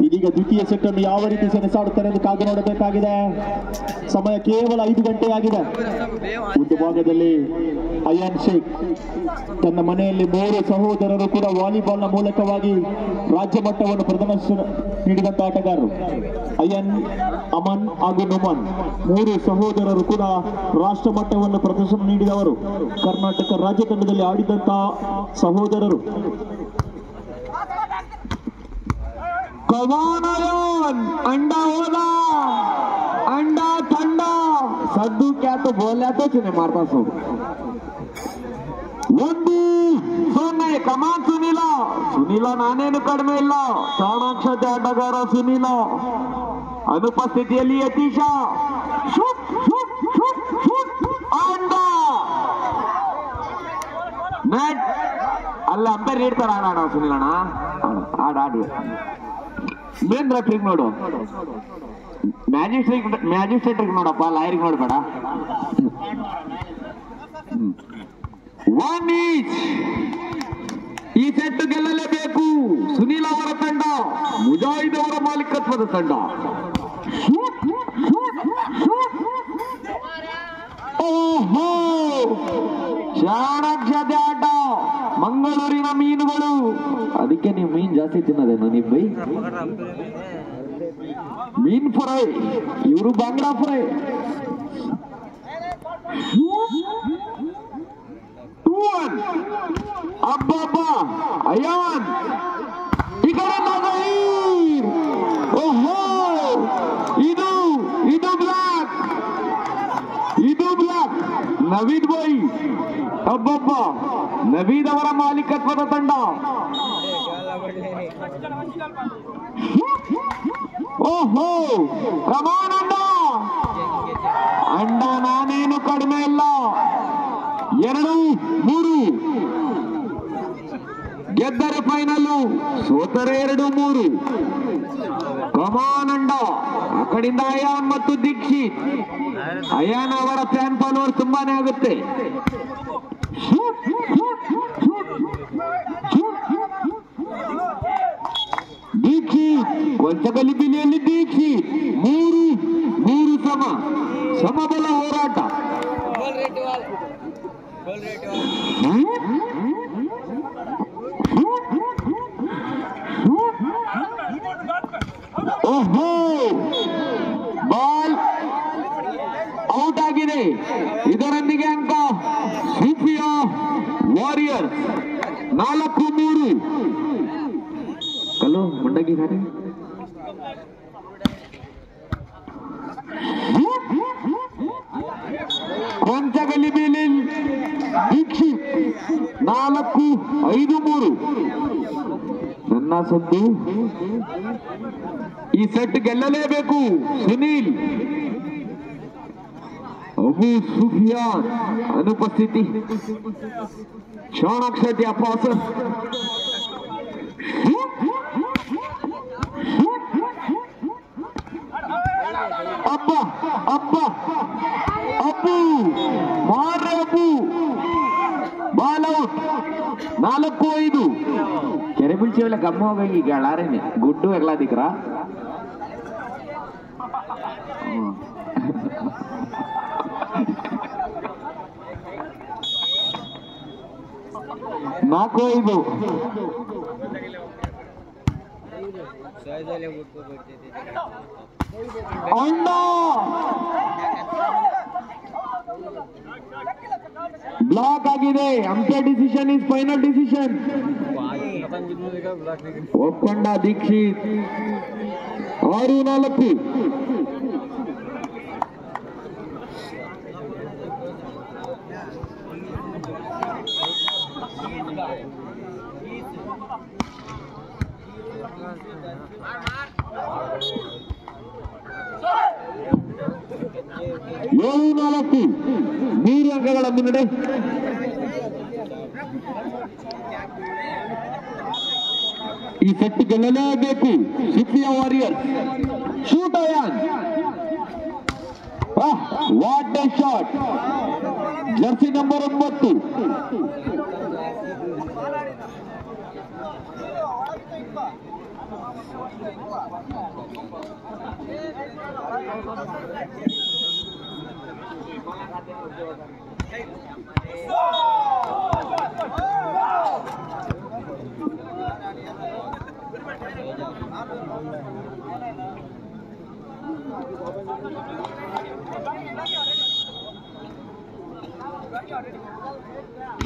ಇದೀಗ ದ್ವಿತೀಯ ಸೆಟ್ ಅನ್ನು ಯಾವ ರೀತಿ ಸೆಣಸಾಡುತ್ತಾರೆ ಎಂದು ಕಾದು ನೋಡಬೇಕಾಗಿದೆ. ಸಮಯ ಕೇವಲ 5 ಗಂಟೆಯಾಗಿದೆ. ಒಂದು ಭಾಗದಲ್ಲಿ ಅಯಾನ್ ಶೇಖ್ ತನ್ನ ಮನೆಯಲ್ಲಿ 3 ಸಹೋದರರು ಕೂಡ ವಾಲಿಬಾಲ್ನ ಮೂಲಕವಾಗಿ ರಾಜ್ಯ ಮಟ್ಟವನ್ನು ಪ್ರದರ್ಶನ ನೀಡಿದಂತ ಆಟಗಾರರು. ಅಯನ್, ಅಮನ್ ಹಾಗೂ ನುಮನ್ 3 ಸಹೋದರರು ಕೂಡ ರಾಷ್ಟ್ರ ಮಟ್ಟವನ್ನು ಪ್ರದರ್ಶನ ನೀಡಿದವರು. ಕರ್ನಾಟಕ ರಾಜ್ಯ ತಂಡದಲ್ಲಿ ಆಡಿದಂತಹ ಸಹೋದರರು. अंडा होगा अंडा ठंडा सद्दू क्या तो बोला तो चुने मारता सो ಒಂದು 0 ಕಮಾನ್ ಸುನೀಲ ನಾನೇನು ಕಡಿಮೆ ಇಲ್ಲ. ಚಾಣಾಕ್ಷತೆ ಆಟಗಾರ ಸುನೀಲ ಅನುಪಸ್ಥಿತಿಯಲ್ಲಿ ಯತೀಶ ಅಂಡ ನೆಟ್ ಅಲ್ಲ ಅಂಪೈರ್ ನೀಡ್ತಾರ ಆಡ ಸುನೀಲಣ್ಣ ಆಡಿ ಮೇನ್ ರೆಫ್ರಿಗೆ ನೋಡು, ಮ್ಯಾಜಿಸ್ಟ್ರೇಟ್ರಿಗೆ ನೋಡಪ್ಪ, ಲಾಯರಿಗೆ ನೋಡ್ಬೇಡ. 1 ಈಚ್. ಈ ಸೆಟ್ ಗೆಲ್ಲಲೇಬೇಕು. ಸುನೀಲ್ ಅವರ ತಂಡ, ಮುಜಾಹಿದ್ ಅವರ ಮಾಲೀಕತ್ವದ ತಂಡ. ಓಹೋ, ಚಾಣಾಕ್ಷತೆ ಆಟ. ಮಂಗಳೂರಿನ ಮೀನುಗಳು, ಅದಕ್ಕೆ ನೀವು ಮೀನ್ ಜಾಸ್ತಿ ತಿನ್ನೋದೇನು ನಿಮ್ ಬೈ? ಮೀನ್ ಫ್ರೈ, ಇವರು ಬಾಂಗ್ಡಾ ಫ್ರೈ. 2-1. ಅಬ್ಬಬ್ಬ, ಅಯಾನ್ ಈ ಕಡೆ ನಜೀರ್. ಓಹೋ, ಇದು ಬ್ಲಾಕ್, ನವೀದ್ ಬೈ. ಅಬ್ಬಬ್ಬ, ನವೀದ್ ಅವರ ಮಾಲೀಕತ್ವದ ತಂಡ. ಓಹೋ, ಕಮಾನ್ ಅಂಡ ನಾನೇನು ಕಡಿಮೆ ಇಲ್ಲ. 2-3 ಗೆದ್ದರೆ ಫೈನಲ್, ಸೋತರೆ 2-3. ಕಮಾನ್ ಅಂಡ. ಆ ಕಡೆಯಿಂದ ಅಯಾನ್ ಮತ್ತು ದೀಕ್ಷಿತ್. ಅಯಾನ್ ಅವರ ಫ್ಯಾನ್ ಫಾಲೋವರ್ ತುಂಬಾನೇ ಆಗುತ್ತೆ. ದೀಕ್ಷಿತ್ ಕೊಂಚಗಲಿಬಿಲಿಯಲ್ಲಿ ದೀಕ್ಷಿತ್ 3 ಸಮಬಲ ಹೋರಾಟ. ಓಹೋ, ಬಾಲ್ ಔಟ್ ಆಗಿದೆ. ಇದರೊಂದಿಗೆ ಅಂಕ ಸೂಫಿಯಾ ವಾರಿಯರ್ 4-3. ಕಲ್ಲು ಮುಂಡಗಿ ಗಾಡಿ. ಕೊಂಚಗಲಿಬಿಲಿ ದೀಕ್ಷಿತ್ 4-5-3. ನನ್ನ ಸದ್ದು, ಈ ಸೆಟ್ ಗೆಲ್ಲಲೇಬೇಕು. ಸುನೀಲ್, ಅಬು ಸುಫಿಯಾನ್ ಅನುಪಸ್ಥಿತಿ. ಚಾಣಾಕ್ಷತೆಯ ಪಾಸ್. ಅಪ್ಪು ಮಾರ್ರೆ, ಅಪ್ಪು ಬಾಲ್ ಔಟ್. 4-5. ಕೆರೆ ಬಿಳ್ಚೇವಲ್ಲ ಗಮ್ಮ ಹೋಗಿ ಗೆಳಾರೇನೆ ಗುಡ್ಡು ಎಗ್ಲಾ ದಿಕ್ರ. ನಾಲ್ಕು 5. ಅಂಡ ಬ್ಲಾಕ್ ಆಗಿದೆ. Umpire decision is final decision. ಒಪ್ಪಂಡ ದೀಕ್ಷಿತ್ 6-4. ಮೂರು ಅಂಕಗಳ ಮುನ್ನಡೆ. ಈ ಸೆಟ್ ಗೆಲ್ಲಲೇಬೇಕು. Sufiya Warrier. Shoot Ayan. What a shot. Jersey number 9.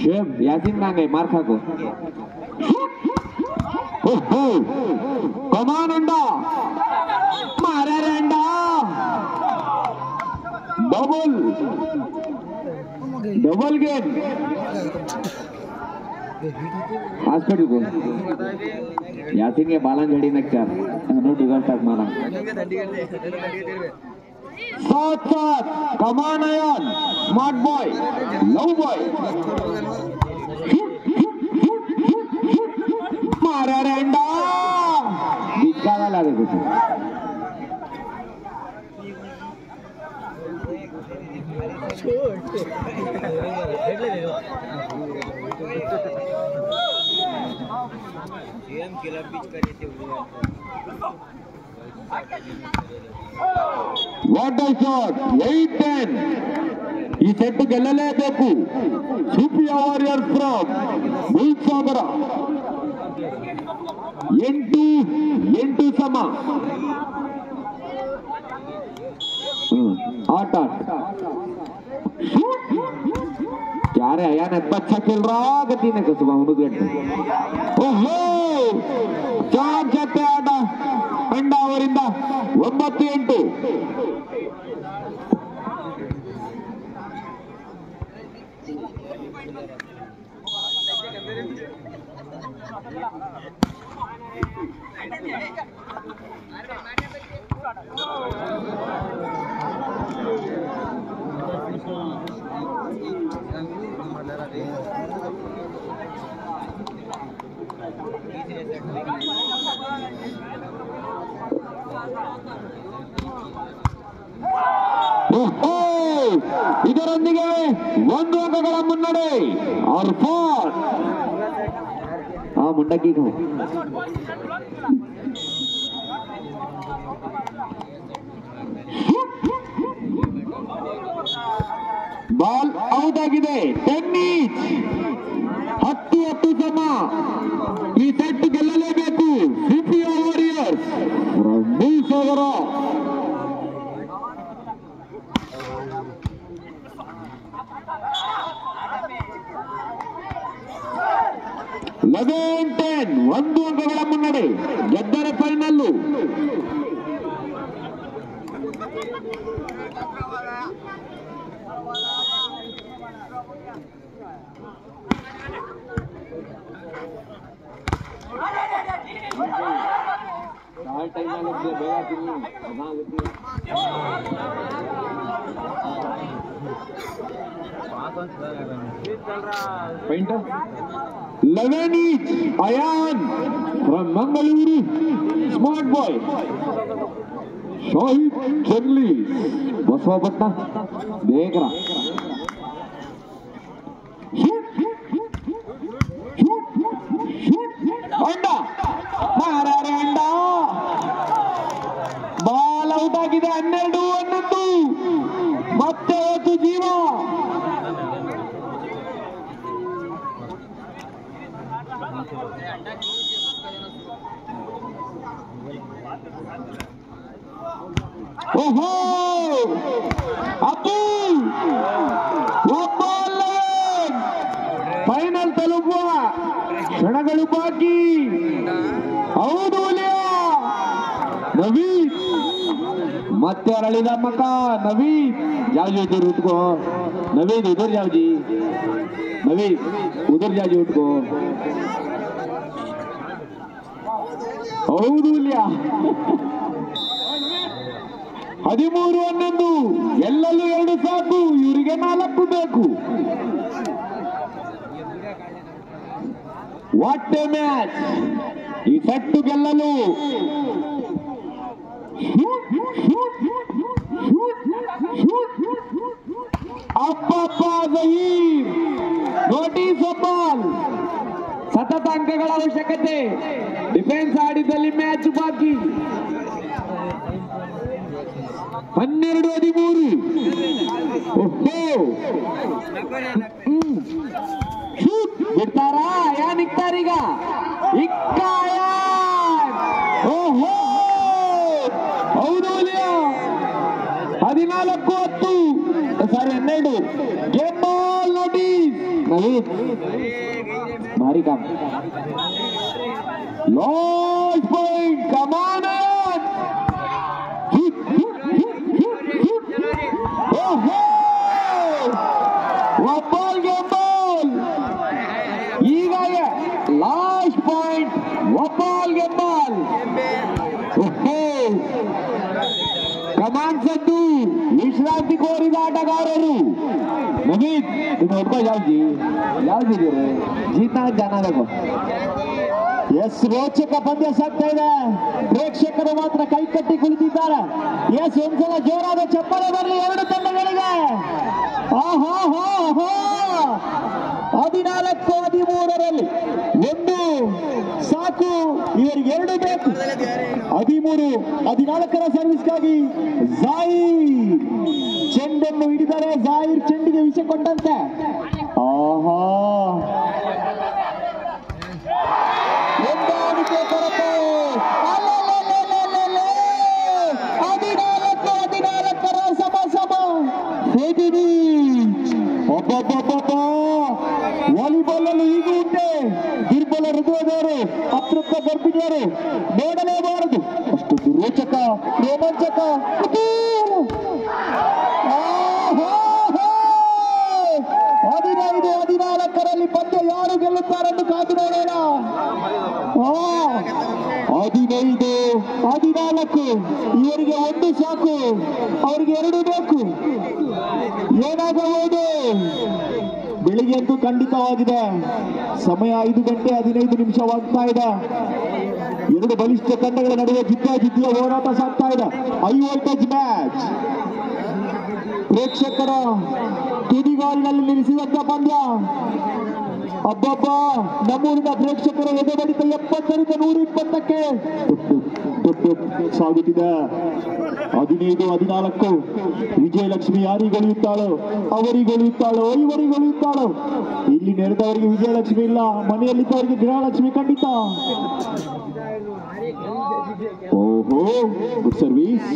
शेब यासीन मांगे मार खाको कमान अंडा मारा रे अंडा डबल गेम हास्पिटल को यासीन के बालन झड़ी नक्चार नो डिगर्टाक मारा साथ साथ कमान आयन स्मार्ट बॉय लव बॉय मारा रे अंडा बिकावा लागे कुछ ವಾಟ್ ಅ ಶಾಟ್ 8-10 ಈ ಸೆಟ್ ಗೆಲ್ಲಲೇಬೇಕು ಸುಫಿಯಾ ವಾರಿಯರ್ ಫ್ರಮ್ ಬುಲ್ಸಾಗರ 8 ಸಮ आठ क्या रे अयान इतना अच्छा खेल रहा गति ने कसुबा ओहो चार जत्ते आಟ अंडा ಅವರಿಂದ 9-8 ಇದರೊಂದಿಗೆ 1 ಅಂಕಗಳ ಮುನ್ನಡೆ ಅರ್ಫಾನ್ ಆ ಮುಂಡಕ್ಕಿ ಬಾಲ್ ಔಟ್ ಆಗಿದೆ 10 ಸಮ ಈ ಸೆಟ್ ಗೆಲ್ಲಲೇಬೇಕು ಸುಫಿಯಾ ವಾರಿಯರ್ಸ್ ಬುಲ್ಸಾಗರ 11-10 1 ಅಂಕಗಳ ಮುನ್ನಡೆ ಗೆದ್ದರೆ final Painter 11 each Ayan from Mangaluru smart boy Shahid Chandli Baswapatna देख रहा अंडा मारा रे अंडा ಬಾಲ್ ಔಟ್ ಆಗಿದೆ 12-11 ಮತ್ತೆ ಒಂದು ಜೀವ ಓಹೋ ಅಪ್ಪು ಫೈನಲ್ ತಲುಪುವ ಕ್ಷಣಗಳು ಬಾಕಿ ಹೌದು नवीद मत अरळीदा मका नवीद जाओ जी उधर उठको नवीद उधर जाओ जी नवीद उधर जाओ जी उठको ಹೌದು ಇಲ್ಯಾ 13-11 ಎಲ್ಲಲ್ಲೂ 2 ಸಾಕು ಇವರಿಗೆ 4 ಬೇಕು ವಾಟ್ ಎ ಮ್ಯಾಚ್ ಈ ಸೆಟ್ ಗೆಲ್ಲಲು ಅಪ್ಪಪ್ಪ ಜಹೀರ್ ನೋಟಿಸ್ ಬಾಲ್ ಸತತ ಅಂಕಗಳ ಅವಶ್ಯಕತೆ ಡಿಫೆನ್ಸ್ ಆಡಿದಲ್ಲಿ ಮ್ಯಾಚ್ ಬಾಕಿ 12-13. ಬಿಡ್ತಾರಾ? ಯಾನ್ ಇಕ್ತಾರೀಗ? ಓಹೋ ಹೌದು 14-10 ಸಾರಿ 12. ಗೇಮ್ ಬಾಲ್ ನೋಟಿಸ್ ನವೀನ್ ಭಾರಿ ಕಾಮ್. ಲಾಸ್ಟ್ ಪಾಯಿಂಟ್ ಕಮಾನ್. ಒಬ್ಬಾಲ್ ಗೇಮ್ ಬಾಲ್. ಈಗ ಲಾಸ್ಟ್ ಪಾಯಿಂಟ್ ಒಬ್ಬಾಲ್ ಗೇಮ್ ಬಾಲ್. ಕಮಾನ್ ಸದ್ದು ವಿಶ್ರಾಂತಿ ಕೋರಿದ ಆಟಗಾರರು. ನವೀನ್ ನೋಡ್ಕೋ ಯಾವ್ದಿದ್ದೀರಿ ಜೀತ ಜನ. ಎಸ್ ರೋಚಕ ಪಂದ್ಯ ಸಾಗ್ತಾ ಇದೆ. ಪ್ರೇಕ್ಷಕರು ಮಾತ್ರ ಕೈಕಟ್ಟಿ ಕುಳಿತಿದ್ದಾರೆ. ಎಸ್ ಒಂದ್ಸಲ ಜೋರಾದ ಚಪ್ಪಲ ಬರಲಿ ಎರಡು ತಂಡಗಳಿಗೆ. 14-13 ಒಂದು ಸಾಕು, ಇವರಿಗೆ ಎರಡು ಬೇಕು. 13-14 ಸರ್ವಿಸ್ಗಾಗಿ ಜಾಹಿರ್ ಚೆಂಡನ್ನು ಹಿಡಿದರೆ ಜಾಹಿರ್ ಚೆಂಡಿಗೆ ವಿಷ ಕೊಟ್ಟಂತೆ. ಹೊಂದಾಣಿಕೆ ಕೊರತೆ. 14-14 ಸಮ ಹೇಗಿರಿ. ವಾಲಿಬಾಲ್ ಅಲ್ಲಿ ಹೀಗೂ ಉಂಟೆ. ದುರ್ಬಲ ಹೃದಯದವರು, ಅತೃಪ್ತ ಗರ್ಭಿಣಿಯರು ನೋಡಲೇಬಾರದು. ಅಷ್ಟೊಂದು ರೋಚಕ, ರೋಮಾಂಚಕ. 15-14 ಪಂದ್ಯ ಯಾರು ಗೆಲ್ಲುತ್ತಾರೆಂದು ಕಾದು ನೋಡೋಣ. 15-14 ಇವರಿಗೆ ಒಂದು ಸಾಕು, ಅವರಿಗೆ ಎರಡು ಬೇಕು. ಏನಾಗಬಹುದು? ಬೆಳಿಗ್ಗೆ ಅಂತೂ ಖಂಡಿತವಾಗಿದೆ. ಸಮಯ 5:15 ಇದೆ. ಎರಡು ಬಲಿಷ್ಠ ತಂಡಗಳ ನಡುವೆ ಜಿದ್ದಾಜಿದ್ದಿಯ ಹೋರಾಟ ಸಾಗ್ತಾ ಇದೆ. High voltage match. ಪ್ರೇಕ್ಷಕರ ತುದಿಗಾಲಿನಲ್ಲಿ ನಿಲ್ಲಿಸಿದಂತ ಪಂದ್ಯ. ಅಬ್ಬಬ್ಬ, ನಮ್ಮೂರಿನ ಪ್ರೇಕ್ಷಕರ ಎದೆಬಡಿತ 70-120ಕ್ಕೆ ಸಾಗುತ್ತಿದೆ. 15-14 ವಿಜಯಲಕ್ಷ್ಮಿ ಯಾರಿಗೊಳಿಯುತ್ತಾಳೋ, ಅವರಿಗೊಳಿಯುತ್ತಾಳೋ, ಇವರಿಗೊಳಿಯುತ್ತಾಳೋ. ಇಲ್ಲಿ ನೆರೆದವರಿಗೆ ವಿಜಯಲಕ್ಷ್ಮಿ ಇಲ್ಲ, ಮನೆಯಲ್ಲಿದ್ದವರಿಗೆ ಗೃಹಲಕ್ಷ್ಮಿ ಖಂಡಿತ. ಓಹೋ, ಗುಡ್ ಸರ್ವಿಸ್.